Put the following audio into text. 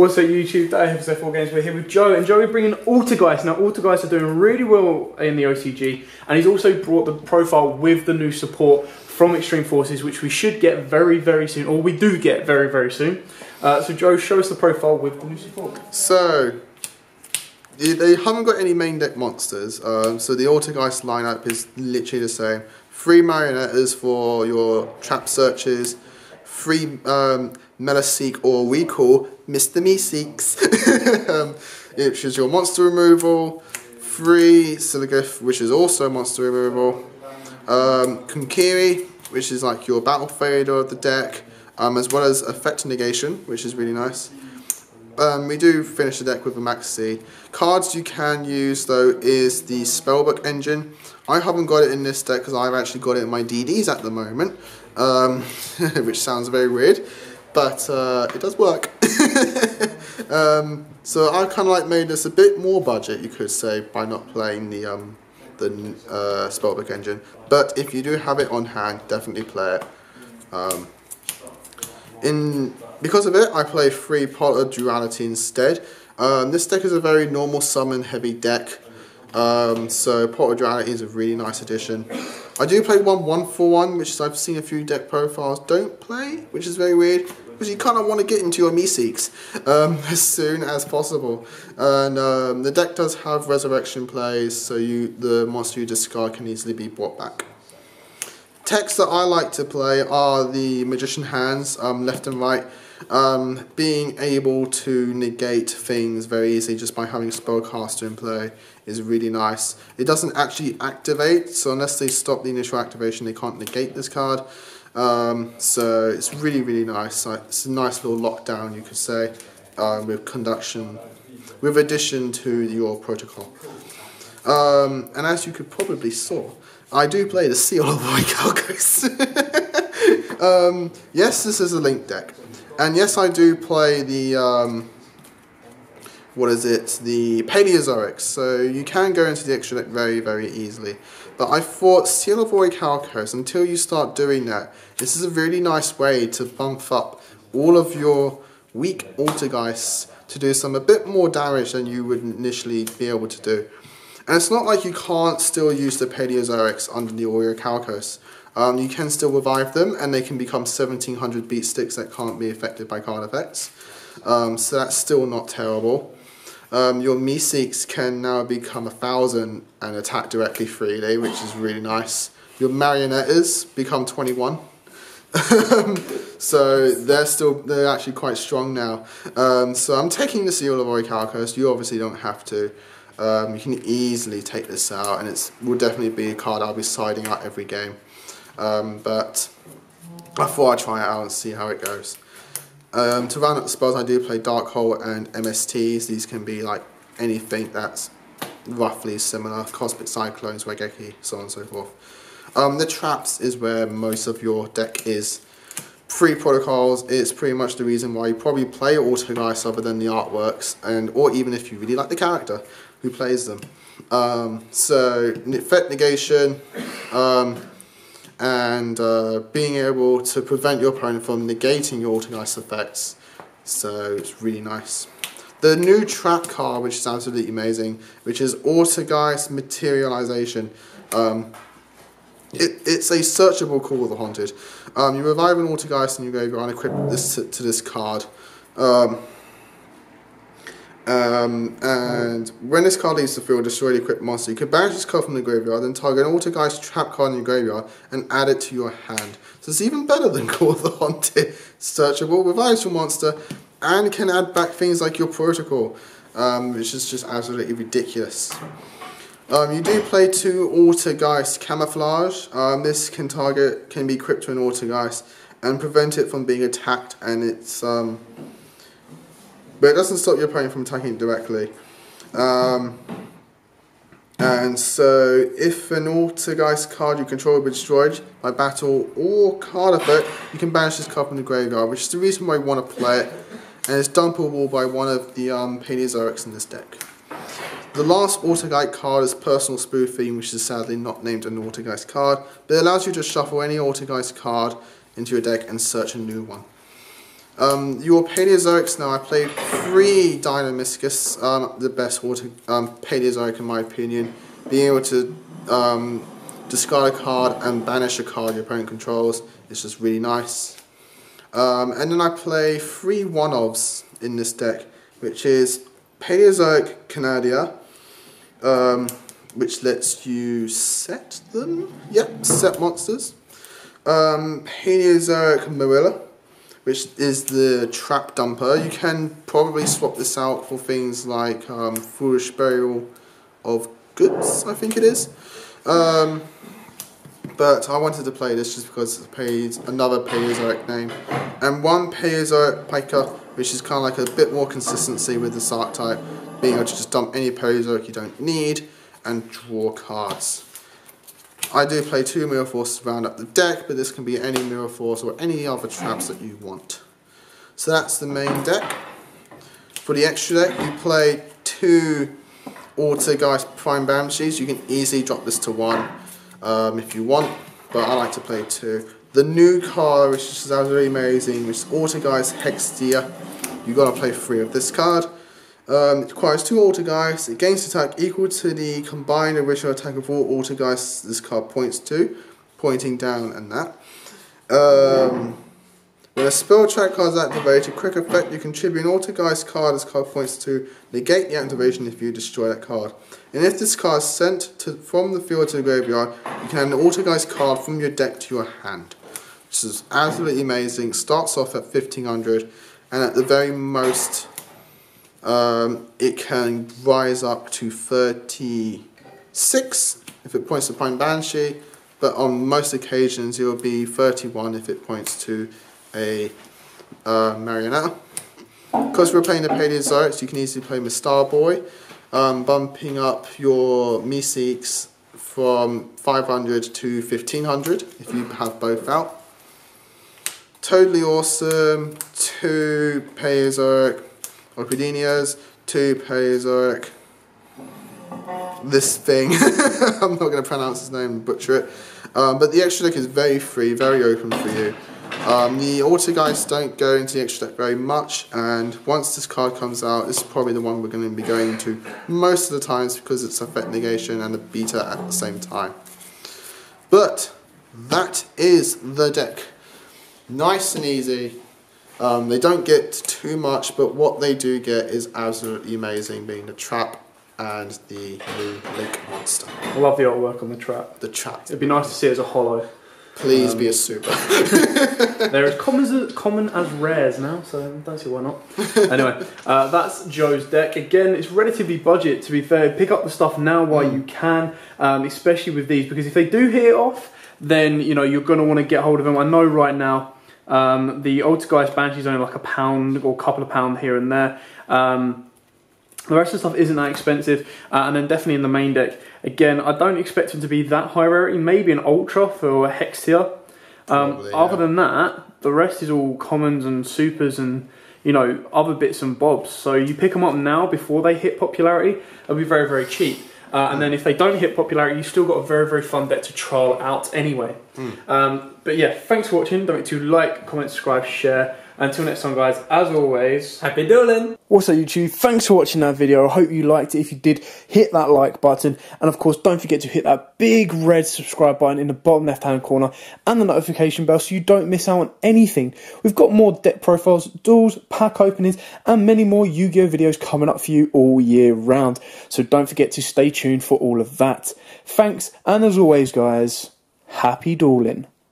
What's up YouTube, Happy Dueling wargames. We're here with Joe, and Joe is bringing Altergeist. Now Altergeist are doing really well in the OCG, and he's also brought the profile with the new support from Extreme Forces, which we should get very soon, or we do get very soon. So Joe, show us the profile with the new support. So, they haven't got any main deck monsters, so the Altergeist lineup is literally the same. 3 marionettes for your trap searches, 3 Meliseek, or we call Mr. Meeseeks, which is your monster removal, 3 Siligith, which is also monster removal, Kunkiri, which is like your battle fader of the deck, as well as effect negation, which is really nice. We do finish the deck with a max C. Cards you can use though is the Spellbook engine. I haven't got it in this deck because I've actually got it in my DDs at the moment, which sounds very weird, but it does work. So I kind of like made this a bit more budget, you could say, by not playing the Spellbook engine. But if you do have it on hand, definitely play it. Because of it, I play 3 Pot of Duality instead. This deck is a very normal summon heavy deck, so Pot of Duality is a really nice addition. I do play 1/1-for-1, which I've seen a few deck profiles don't play, which is very weird, because you kind of want to get into your Meeseeks as soon as possible. And the deck does have resurrection plays, so the monster you discard can easily be brought back. Decks that I like to play are the Magician Hands, left and right. Being able to negate things very easily just by having Spellcaster in play is really nice. It doesn't actually activate, so unless they stop the initial activation, they can't negate this card. So it's really nice. It's a nice little lockdown, you could say, with conduction, with addition to your protocol. And as you could probably saw, I do play the Seal of YUGIOH. Yes, this is a link deck. And yes, I do play the, the Paleozoics, so you can go into the extra deck very easily. But I thought Seal of YUGIOH, until you start doing that, this is a really nice way to bump up all of your weak Altergeists to do a bit more damage than you would initially be able to do. And it's not like you can't still use the Paleozoics under the YUGIOH. You can still revive them, and they can become 1700 beat sticks that can't be affected by card effects. So that's still not terrible. Your Meeseeks can now become 1000 and attack directly freely, which is really nice. Your Marionettes become 21. So they're actually quite strong now. So I'm taking the Seal of YUGIOH. You obviously don't have to. You can easily take this out, and it will definitely be a card I'll be siding out every game. But I thought I'd try it out and see how it goes. To round up the spells, I do play Dark Hole and MSTs. These can be like anything that's roughly similar. Cosmic Cyclones, Regeki, so on and so forth. The traps is where most of your deck is. 3 protocols, it's pretty much the reason why you probably play Altergeist other than the artworks, or even if you really like the character who plays them. So, effect negation, and being able to prevent your opponent from negating your Altergeist effects, so it's really nice. The new trap card, which is absolutely amazing, which is Altergeist Materialization. It's a searchable Call of the Haunted. You revive an Altergeist in your graveyard and equip this to this card. And when this card leaves the field, destroy the equipped monster. You can banish this card from the graveyard, then target an Altergeist trap card in your graveyard and add it to your hand. So it's even better than Call of the Haunted. Searchable, revives your monster, and can add back things like your protocol, which is just absolutely ridiculous. You do play 2 Altergeist Camouflage. This can be equipped to an Altergeist and prevent it from being attacked, and it's but it doesn't stop your opponent from attacking it directly. And so if an Altergeist card you control will be destroyed by battle or card effect, you can banish this card from the graveyard, which is the reason why you want to play it, and it's dumpable by one of the Paleozoics in this deck. The last Altergeist card is Personal Spoofing, which is sadly not named an Altergeist card, but it allows you to shuffle any Altergeist card into your deck and search a new one. Your Paleozoics, now I played 3 Dynamiscus, the best Paleozoic in my opinion. Being able to discard a card and banish a card your opponent controls is just really nice. And then I play 3 one-ofs in this deck, which is Paleozoic Canadia, which lets you set them. Yep, set monsters. Paleozoic Marilla, which is the trap dumper. You can probably swap this out for things like Foolish Burial of Goods, I think it is. But I wanted to play this just because it pays another Paleozoic name. And 1 Paleozoic Piker, which is kind of like a bit more consistency with this archetype, being able to just dump any Paleozoic you don't need and draw cards. I do play 2 Mirror Forces to round up the deck, but this can be any Mirror Force or any other traps that you want. So that's the main deck. For the extra deck, you play 2 Altergeist Prime Banshees. You can easily drop this to 1 if you want, but I like to play 2. The new card, which is absolutely amazing, which is Altergeist Hextia. You've got to play 3 of this card. It requires 2 Altergeists. It gains attack equal to the combined original attack of all Altergeists this card points to, pointing down and that. When a spell track card is activated, quick effect, you contribute an Altergeist card this card points to, negate the activation if you destroy that card. And if this card is sent from the field to the graveyard, you can add an Altergeist card from your deck to your hand. Which is absolutely amazing. Starts off at 1500, and at the very most, it can rise up to 36 if it points to Prime Banshee, but on most occasions it will be 31 if it points to a Marionetta. Because we're playing the Paleozoics, you can easily play Mistar Boy, bumping up your Meeseeks from 500 to 1500 if you have both out. Totally awesome. 2 Paleozoic Orchidinias, 2 Paleozoic, this thing, I'm not going to pronounce his name and butcher it, but the extra deck is very free, very open for you. The Altergeists don't go into the extra deck very much, and once this card comes out, this is probably the one we're going to be going into most of the times because it's effect negation and a beta at the same time. But that is the deck. Nice and easy. They don't get too much, but what they do get is absolutely amazing, being the trap and the new lake monster. I love the artwork on the trap. The trap. It'd be nice to see it as a holo. Please be a super. They're as common as rares now, so don't see why not. Anyway, that's Joe's deck. Again, it's relatively budget, to be fair. Pick up the stuff now while you can, especially with these, because if they do hit it off, then you know you're going to want to get hold of them. I know right now the Altergeist Banshee is only like £1 or a couple of pounds here and there. The rest of the stuff isn't that expensive, and then definitely in the main deck. Again, I don't expect them to be that high rarity. Maybe an Ultra for a Hextia. Other than that, the rest is all commons and supers and you know other bits and bobs. So you pick them up now before they hit popularity. They'll be very, very cheap. And then if they don't hit popularity, you've still got a very, very fun deck to trial out anyway. But yeah, thanks for watching. Don't forget to like, comment, subscribe, share. Until next time, guys, as always, happy dueling! What's up, YouTube? Thanks for watching that video. I hope you liked it. If you did, hit that like button. And of course, don't forget to hit that big red subscribe button in the bottom left-hand corner and the notification bell so you don't miss out on anything. We've got more deck profiles, duels, pack openings, and many more Yu-Gi-Oh! Videos coming up for you all year round. So don't forget to stay tuned for all of that. Thanks, and as always, guys, happy dueling.